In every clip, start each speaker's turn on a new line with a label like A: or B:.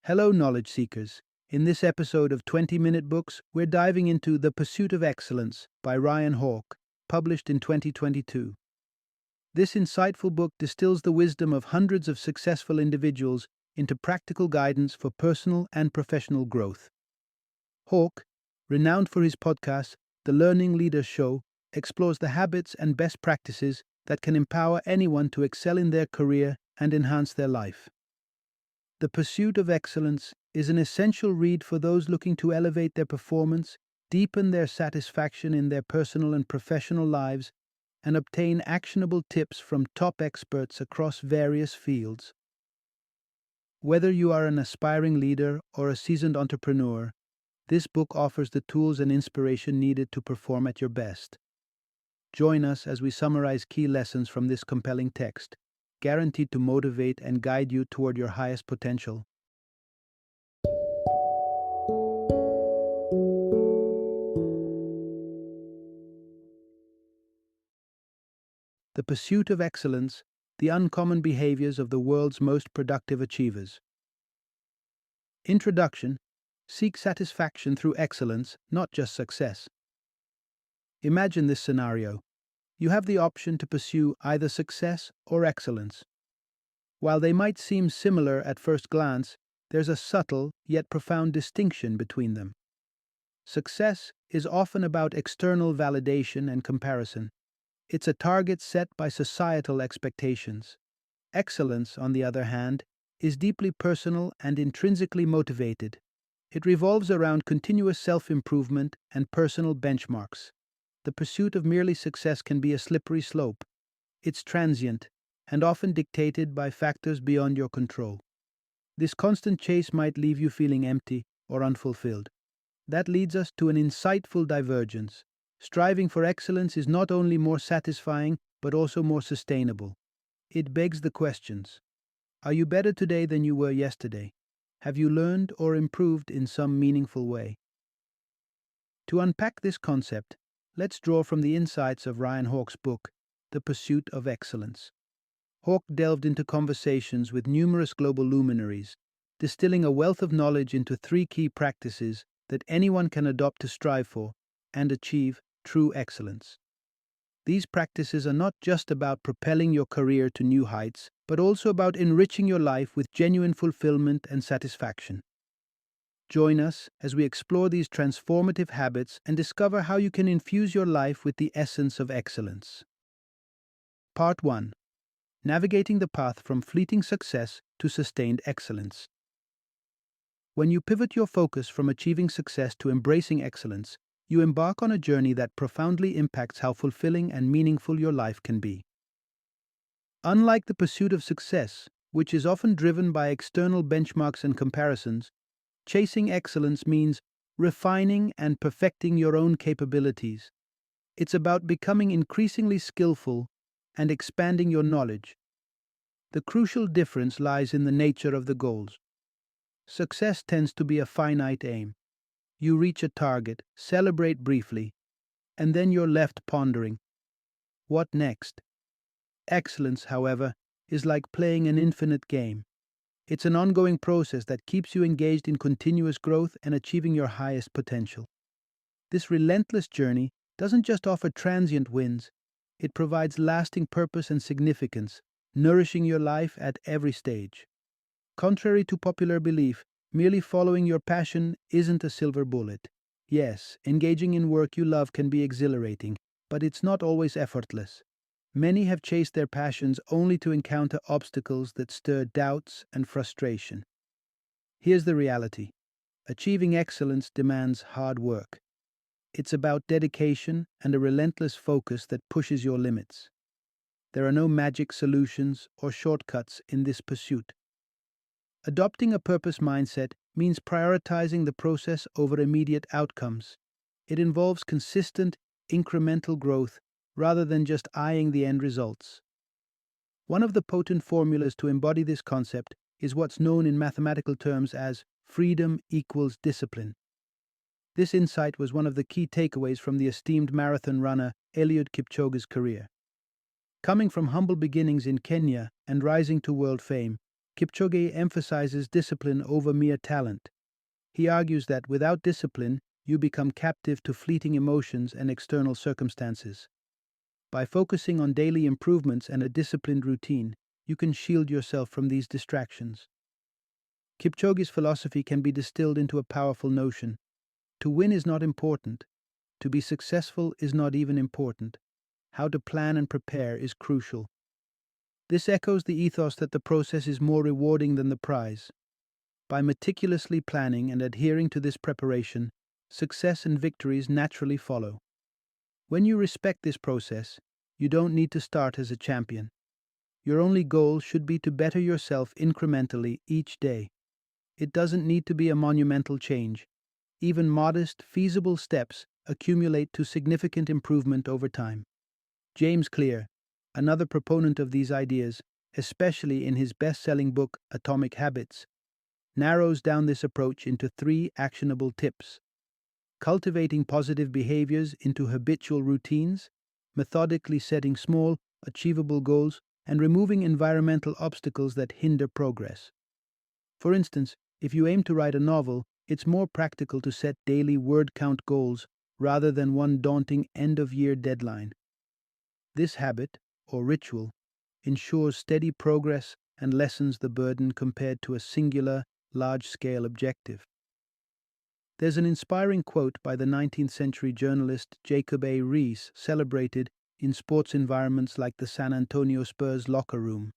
A: Hello, knowledge seekers. In this episode of 20-Minute Books, we're diving into The Pursuit of Excellence by Ryan Hawke, published in 2022. This insightful book distills the wisdom of hundreds of successful individuals into practical guidance for personal and professional growth. Hawke, renowned for his podcast, The Learning Leader Show, explores the habits and best practices that can empower anyone to excel in their career and enhance their life. The Pursuit of Excellence is an essential read for those looking to elevate their performance, deepen their satisfaction in their personal and professional lives, and obtain actionable tips from top experts across various fields. Whether you are an aspiring leader or a seasoned entrepreneur, this book offers the tools and inspiration needed to perform at your best. Join us as we summarize key lessons from this compelling text, guaranteed to motivate and guide you toward your highest potential. The Pursuit of Excellence, the Uncommon Behaviors of the World's Most Productive Achievers. Introduction: Seek satisfaction through excellence, not just success. Imagine this scenario. You have the option to pursue either success or excellence. While they might seem similar at first glance, there's a subtle yet profound distinction between them. Success is often about external validation and comparison. It's a target set by societal expectations. Excellence, on the other hand, is deeply personal and intrinsically motivated. It revolves around continuous self-improvement and personal benchmarks. The pursuit of merely success can be a slippery slope. It's transient and often dictated by factors beyond your control. This constant chase might leave you feeling empty or unfulfilled. That leads us to an insightful divergence. Striving for excellence is not only more satisfying, but also more sustainable. It begs the questions: are you better today than you were yesterday? Have you learned or improved in some meaningful way? To unpack this concept, let's draw from the insights of Ryan Hawke's book, The Pursuit of Excellence. Hawke delved into conversations with numerous global luminaries, distilling a wealth of knowledge into three key practices that anyone can adopt to strive for and achieve true excellence. These practices are not just about propelling your career to new heights, but also about enriching your life with genuine fulfillment and satisfaction. Join us as we explore these transformative habits and discover how you can infuse your life with the essence of excellence. Part 1. Navigating the path from fleeting success to sustained excellence. When you pivot your focus from achieving success to embracing excellence, you embark on a journey that profoundly impacts how fulfilling and meaningful your life can be. Unlike the pursuit of success, which is often driven by external benchmarks and comparisons, chasing excellence means refining and perfecting your own capabilities. It's about becoming increasingly skillful and expanding your knowledge. The crucial difference lies in the nature of the goals. Success tends to be a finite aim. You reach a target, celebrate briefly, and then you're left pondering, what next? Excellence, however, is like playing an infinite game. It's an ongoing process that keeps you engaged in continuous growth and achieving your highest potential. This relentless journey doesn't just offer transient wins, it provides lasting purpose and significance, nourishing your life at every stage. Contrary to popular belief, merely following your passion isn't a silver bullet. Yes, engaging in work you love can be exhilarating, but it's not always effortless. Many have chased their passions only to encounter obstacles that stir doubts and frustration. Here's the reality: achieving excellence demands hard work. It's about dedication and a relentless focus that pushes your limits. There are no magic solutions or shortcuts in this pursuit. Adopting a purpose mindset means prioritizing the process over immediate outcomes. It involves consistent, incremental growth rather than just eyeing the end results. One of the potent formulas to embody this concept is what's known in mathematical terms as freedom equals discipline. This insight was one of the key takeaways from the esteemed marathon runner Eliud Kipchoge's career. Coming from humble beginnings in Kenya and rising to world fame, Kipchoge emphasizes discipline over mere talent. He argues that without discipline, you become captive to fleeting emotions and external circumstances. By focusing on daily improvements and a disciplined routine, you can shield yourself from these distractions. Kipchoge's philosophy can be distilled into a powerful notion. To win is not important. To be successful is not even important. How to plan and prepare is crucial. This echoes the ethos that the process is more rewarding than the prize. By meticulously planning and adhering to this preparation, success and victories naturally follow. When you respect this process, you don't need to start as a champion. Your only goal should be to better yourself incrementally each day. It doesn't need to be a monumental change. Even modest, feasible steps accumulate to significant improvement over time. James Clear, another proponent of these ideas, especially in his best-selling book Atomic Habits, narrows down this approach into 3 actionable tips: cultivating positive behaviors into habitual routines, methodically setting small, achievable goals, and removing environmental obstacles that hinder progress. For instance, if you aim to write a novel, it's more practical to set daily word count goals rather than one daunting end-of-year deadline. This habit, or ritual, ensures steady progress and lessens the burden compared to a singular, large-scale objective. There's an inspiring quote by the 19th century journalist Jacob A. Riis, celebrated in sports environments like the San Antonio Spurs locker room.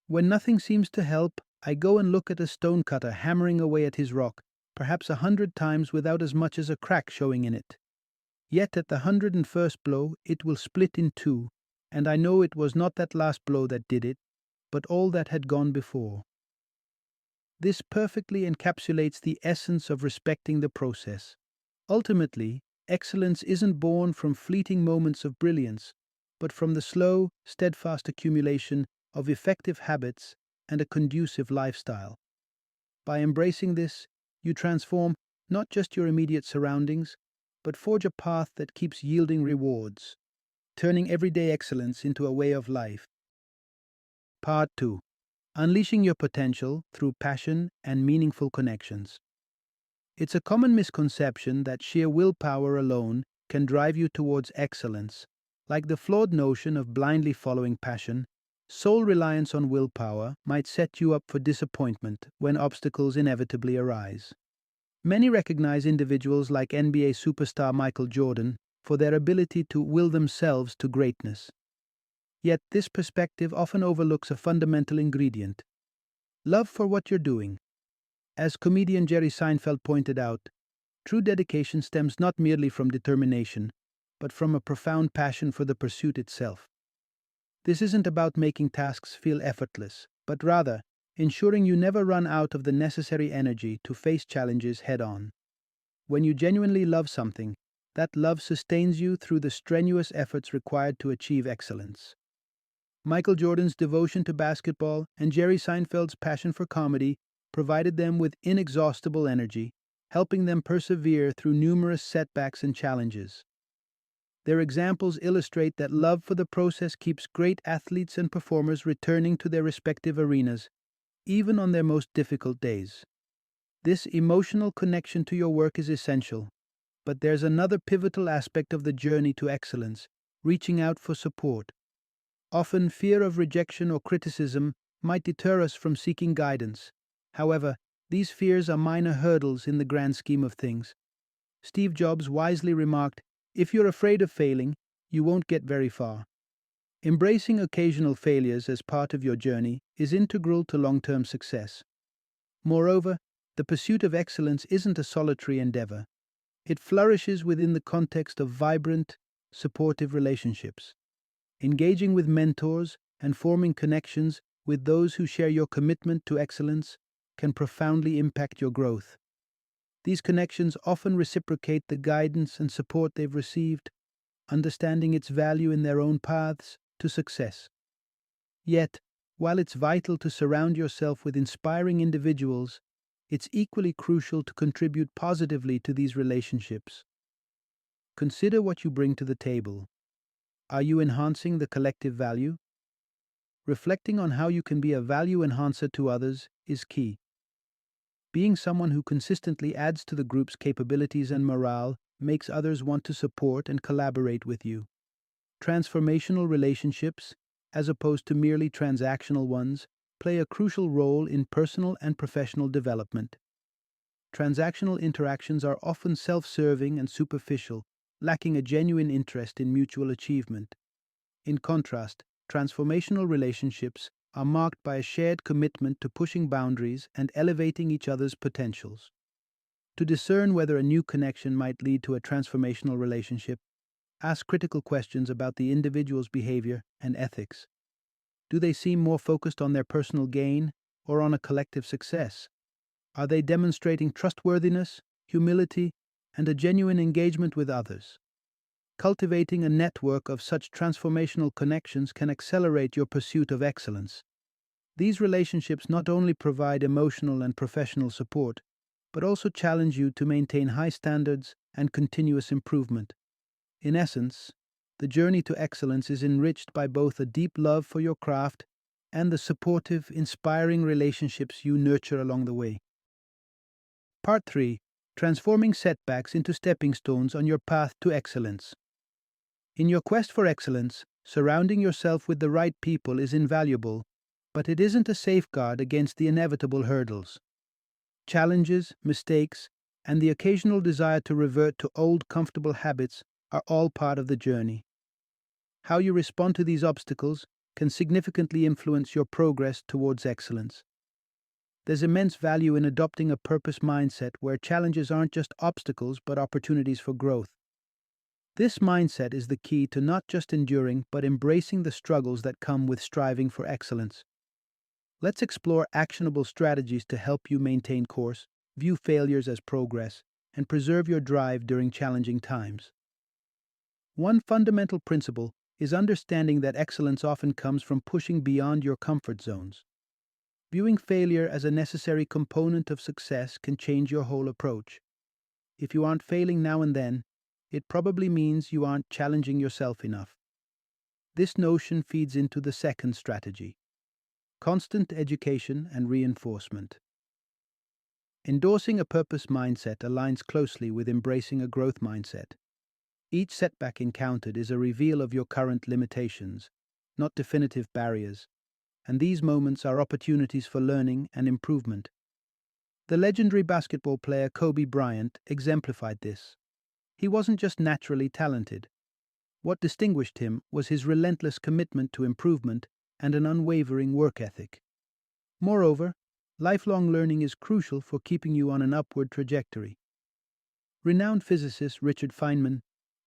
A: "When nothing seems to help, I go and look at a stonecutter hammering away at his rock, perhaps 100 times without as much as a crack showing in it. Yet at the 101st blow it will split in two, and I know it was not that last blow that did it, but all that had gone before." This perfectly encapsulates the essence of respecting the process. Ultimately, excellence isn't born from fleeting moments of brilliance, but from the slow, steadfast accumulation of effective habits and a conducive lifestyle. By embracing this, you transform not just your immediate surroundings, but forge a path that keeps yielding rewards, turning everyday excellence into a way of life. Part 2. Unleashing your potential through passion and meaningful connections. It's a common misconception that sheer willpower alone can drive you towards excellence. Like the flawed notion of blindly following passion, sole reliance on willpower might set you up for disappointment when obstacles inevitably arise. Many recognize individuals like NBA superstar Michael Jordan for their ability to will themselves to greatness. Yet this perspective often overlooks a fundamental ingredient: love for what you're doing. As comedian Jerry Seinfeld pointed out, true dedication stems not merely from determination, but from a profound passion for the pursuit itself. This isn't about making tasks feel effortless, but rather ensuring you never run out of the necessary energy to face challenges head-on. When you genuinely love something, that love sustains you through the strenuous efforts required to achieve excellence. Michael Jordan's devotion to basketball and Jerry Seinfeld's passion for comedy provided them with inexhaustible energy, helping them persevere through numerous setbacks and challenges. Their examples illustrate that love for the process keeps great athletes and performers returning to their respective arenas, even on their most difficult days. This emotional connection to your work is essential, but there's another pivotal aspect of the journey to excellence: reaching out for support. Often, fear of rejection or criticism might deter us from seeking guidance. However, these fears are minor hurdles in the grand scheme of things. Steve Jobs wisely remarked, "If you're afraid of failing, you won't get very far." Embracing occasional failures as part of your journey is integral to long-term success. Moreover, the pursuit of excellence isn't a solitary endeavor. It flourishes within the context of vibrant, supportive relationships. Engaging with mentors and forming connections with those who share your commitment to excellence can profoundly impact your growth. These connections often reciprocate the guidance and support they've received, understanding its value in their own paths to success. Yet, while it's vital to surround yourself with inspiring individuals, it's equally crucial to contribute positively to these relationships. Consider what you bring to the table. Are you enhancing the collective value? reflecting on how you can be a value enhancer to others is key. Being someone who consistently adds to the group's capabilities and morale makes others want to support and collaborate with you. Transformational relationships, as opposed to merely transactional ones, play a crucial role in personal and professional development. Transactional interactions are often self-serving and superficial, lacking a genuine interest in mutual achievement. In contrast, transformational relationships are marked by a shared commitment to pushing boundaries and elevating each other's potentials. To discern whether a new connection might lead to a transformational relationship, ask critical questions about the individual's behavior and ethics. Do they seem more focused on their personal gain or on a collective success? Are they demonstrating trustworthiness, humility, and a genuine engagement with others? Cultivating a network of such transformational connections can accelerate your pursuit of excellence. These relationships not only provide emotional and professional support, but also challenge you to maintain high standards and continuous improvement. In essence, the journey to excellence is enriched by both a deep love for your craft and the supportive, inspiring relationships you nurture along the way. Part 3. Transforming setbacks into stepping stones on your path to excellence. In your quest for excellence, surrounding yourself with the right people is invaluable, but it isn't a safeguard against the inevitable hurdles. Challenges, mistakes, and the occasional desire to revert to old comfortable habits are all part of the journey. How you respond to these obstacles can significantly influence your progress towards excellence. There's immense value in adopting a purpose mindset where challenges aren't just obstacles but opportunities for growth. This mindset is the key to not just enduring but embracing the struggles that come with striving for excellence. Let's explore actionable strategies to help you maintain course, view failures as progress, and preserve your drive during challenging times. One fundamental principle is understanding that excellence often comes from pushing beyond your comfort zones. Viewing failure as a necessary component of success can change your whole approach. If you aren't failing now and then, it probably means you aren't challenging yourself enough. This notion feeds into the second strategy: constant education and reinforcement. Endorsing a purpose mindset aligns closely with embracing a growth mindset. Each setback encountered is a reveal of your current limitations, not definitive barriers, and these moments are opportunities for learning and improvement. The legendary basketball player Kobe Bryant exemplified this. He wasn't just naturally talented. What distinguished him was his relentless commitment to improvement and an unwavering work ethic. Moreover, lifelong learning is crucial for keeping you on an upward trajectory. Renowned physicist Richard Feynman,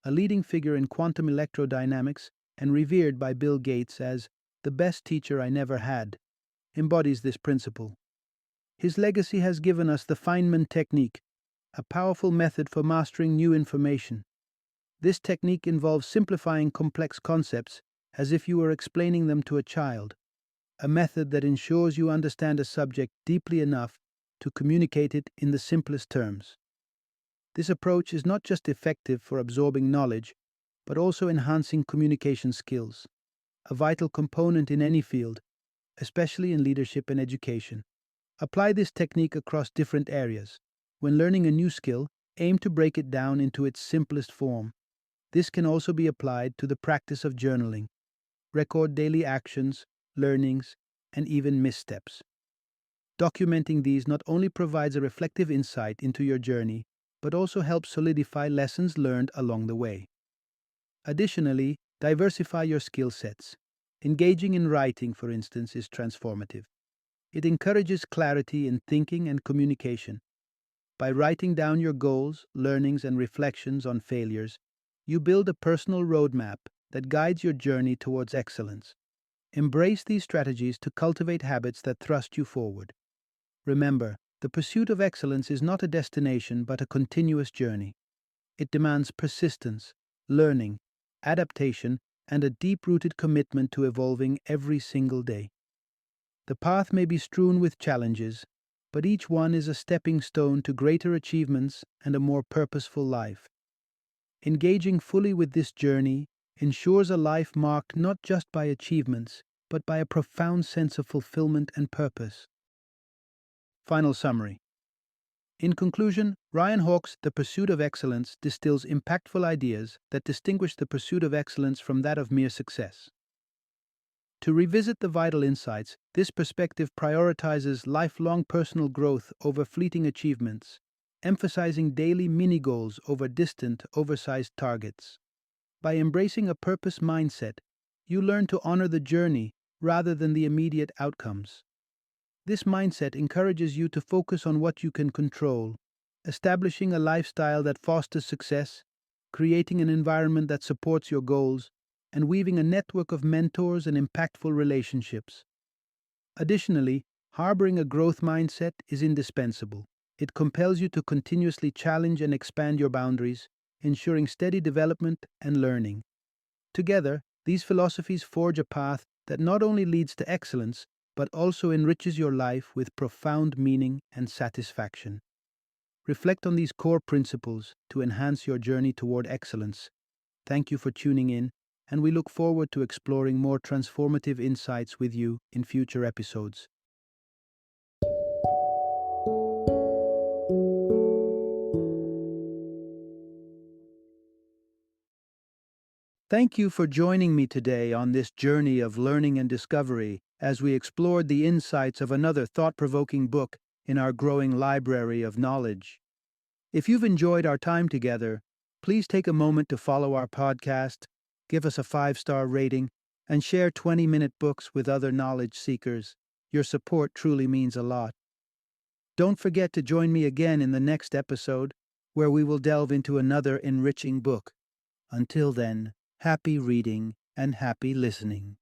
A: a leading figure in quantum electrodynamics and revered by Bill Gates as the best teacher I never had, embodies this principle. His legacy has given us the Feynman technique, a powerful method for mastering new information. This technique involves simplifying complex concepts as if you were explaining them to a child, a method that ensures you understand a subject deeply enough to communicate it in the simplest terms. This approach is not just effective for absorbing knowledge, but also enhancing communication skills, a vital component in any field, especially in leadership and education. Apply this technique across different areas. When learning a new skill, aim to break it down into its simplest form. This can also be applied to the practice of journaling. Record daily actions, learnings, and even missteps. Documenting these not only provides a reflective insight into your journey, but also helps solidify lessons learned along the way. Additionally, diversify your skill sets. Engaging in writing, for instance, is transformative. It encourages clarity in thinking and communication. By writing down your goals, learnings, and reflections on failures, you build a personal roadmap that guides your journey towards excellence. Embrace these strategies to cultivate habits that thrust you forward. Remember, the pursuit of excellence is not a destination but a continuous journey. It demands persistence, learning, adaptation, and a deep-rooted commitment to evolving every single day. The path may be strewn with challenges, but each one is a stepping stone to greater achievements and a more purposeful life. Engaging fully with this journey ensures a life marked not just by achievements, but by a profound sense of fulfillment and purpose. Final summary. In conclusion, Ryan Hawke's The Pursuit of Excellence distills impactful ideas that distinguish the pursuit of excellence from that of mere success. To revisit the vital insights, this perspective prioritizes lifelong personal growth over fleeting achievements, emphasizing daily mini goals over distant, oversized targets. By embracing a purpose mindset, you learn to honor the journey rather than the immediate outcomes. This mindset encourages you to focus on what you can control, establishing a lifestyle that fosters success, creating an environment that supports your goals, and weaving a network of mentors and impactful relationships. Additionally, harboring a growth mindset is indispensable. It compels you to continuously challenge and expand your boundaries, ensuring steady development and learning. Together, these philosophies forge a path that not only leads to excellence, but also enriches your life with profound meaning and satisfaction. Reflect on these core principles to enhance your journey toward excellence. Thank you for tuning in, and we look forward to exploring more transformative insights with you in future episodes. Thank you for joining me today on this journey of learning and discovery as we explored the insights of another thought-provoking book in our growing library of knowledge. If you've enjoyed our time together, please take a moment to follow our podcast, give us a 5-star rating, and share 20-minute books with other knowledge seekers. Your support truly means a lot. Don't forget to join me again in the next episode, where we will delve into another enriching book. Until then, happy reading and happy listening.